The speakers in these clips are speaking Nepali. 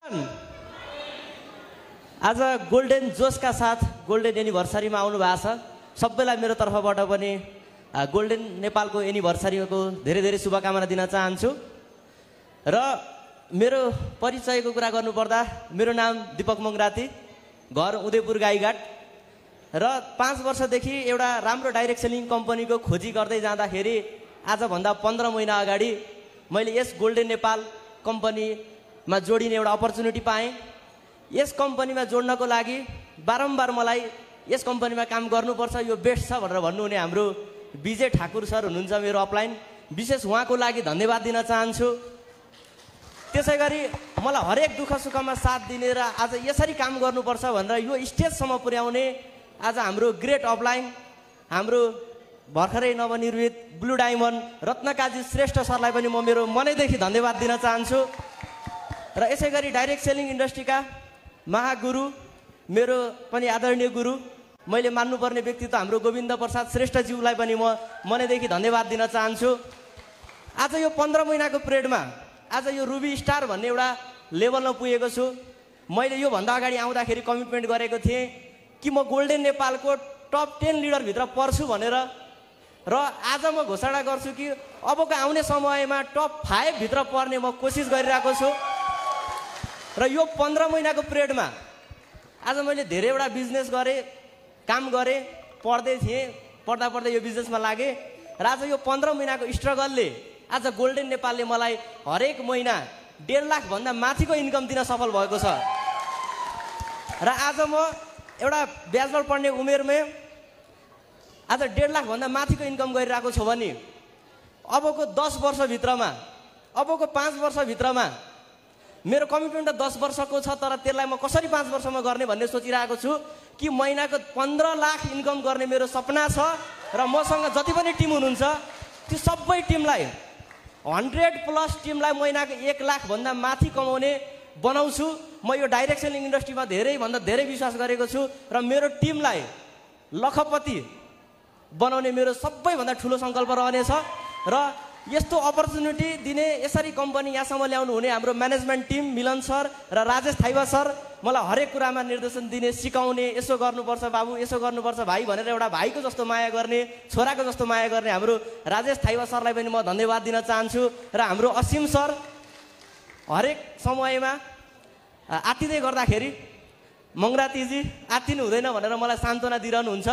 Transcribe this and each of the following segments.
आज गोल्डन जोसका साथ गोल्डन एनिभर्सरीमा आउनु भएको छ। सबैलाई मेरो तर्फबाट पनि गोल्डन नेपालको एनिभर्सरीको धेरै धेरै शुभकामना दिन चाहन्छु। र मेरो परिचयको कुरा गर्नुपर्दा मेरो नाम दीपक मंगराती, घर उदयपुर गाईघाट। र 5 वर्षदेखि एउटा राम्रो डाइरेक्ट सेलिङ कम्पनीको खोजी गर्दै जाँदाखेरि आजभन्दा 15 महिना अगाडि मैले यस गोल्डन नेपाल कम्पनीमा जोडिने एउटा अपर्च्युनिटी पाएँ। यस कम्पनीमा जोड्नको लागि बारम्बार मलाई यस कम्पनीमा काम गर्नुपर्छ, यो बेस्ट छ भनेर भन्नुहुने हाम्रो विजय ठाकुर सर हुनुहुन्छ मेरो अपलाइन। विशेष उहाँको लागि धन्यवाद दिन चाहन्छु। त्यसै गरी मलाई हरेक दुःख सुखमा साथ दिने र आज यसरी काम गर्नुपर्छ भनेर यो स्टेजसम्म पुर्याउने आज हाम्रो ग्रेट अपलाइन, हाम्रो भर्खरै नवनिर्मित ब्लू डायमन्ड रत्नकाजी श्रेष्ठ सरलाई पनि म मेरो मनैदेखि धन्यवाद दिन चाहन्छु। र यसै गरी डाइरेक्ट सेलिङ इन्डस्ट्रीका महागुरु, मेरो पनि आदरणीय गुरु, मैले मान्नुपर्ने व्यक्तित्व हाम्रो गोविन्द प्रसाद श्रेष्ठज्यूलाई पनि म मनैदेखि धन्यवाद दिन चाहन्छु। आज यो 15 महिनाको पिरियडमा आज यो रुबी स्टार भन्ने एउटा लेभलमा पुगेको छु। मैले योभन्दा अगाडि आउँदाखेरि कमिटमेन्ट गरेको थिएँ कि म गोल्डन नेपालको टप 10 लिडरभित्र पर्छु भनेर। र आज म घोषणा गर्छु कि अबको आउने समयमा टप 5 भित्र पर्ने म कोसिस गरिरहेको छु। र यो 15 महिनाको पिरियडमा आज मैले धेरैवटा बिजनेस गरेँ, काम गरेँ, पढ्दै थिएँ, पढ्दा पढ्दै यो बिजनेसमा लागेँ। र आज यो 15 महिनाको स्ट्रगलले आज गोल्डन नेपालले मलाई हरेक महिना 1.5 लाख भन्दा माथिको इन्कम दिन सफल भएको छ। र आज म एउटा ब्याचलर पढ्ने उमेरमै आज 1.5 लाख भन्दा माथिको इन्कम गरिरहेको छु भने अबको 10 वर्षभित्रमा, अबको 5 वर्षभित्रमा मेरो कमिटमेन्ट त 10 वर्षको छ, तर त्यसलाई म कसरी 5 वर्षमा गर्ने भन्ने सोचिरहेको छु कि महिनाको 15 लाख इन्कम गर्ने मेरो सपना छ। र मसँग जति पनि टिम हुनुहुन्छ त्यो सबै टिमलाई 100+ टिमलाई महिनाको 1 लाख भन्दा माथि कमाउने बनाउँछु। म यो डाइरेक्ट सेलिङ इन्डस्ट्रीमा धेरैभन्दा धेरै विश्वास गरेको छु र मेरो टिमलाई लखपति बनाउने मेरो सबैभन्दा ठुलो सङ्कल्प रहनेछ। र यस्तो अपर्च्युनिटी दिने, यसरी कम्पनी यहाँसम्म ल्याउनु हुने हाम्रो म्यानेजमेन्ट टिम मिलन सर र राजेश थाइवा सर मलाई हरेक कुरामा निर्देशन दिने, सिकाउने, यसो गर्नुपर्छ बाबु, यसो गर्नुपर्छ भाइ भनेर एउटा भाइको जस्तो माया गर्ने, छोराको जस्तो माया गर्ने हाम्रो राजेश थाइवा सरलाई पनि म धन्यवाद दिन चाहन्छु। र हाम्रो असीम सर हरेक समयमा आत्तिँदै गर्दाखेरि मंगरातीजी आत्तिनु हुँदैन भनेर मलाई सान्त्वना दिइरहनुहुन्छ।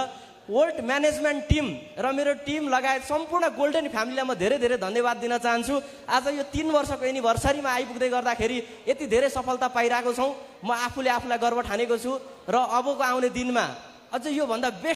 वर्ल्ड म्यानेजमेन्ट टिम र मेरो टिम लगायत सम्पूर्ण गोल्डन फ्यामिलीलाई म धेरै धेरै धन्यवाद दिन चाहन्छु। आज यो 3 वर्षको एनिभर्सरीमा आइपुग्दै गर्दाखेरि यति धेरै सफलता पाइरहेको छौँ। म आफूले आफूलाई गर्व ठानेको छु र अबको आउने दिनमा अझ योभन्दा बेस्ट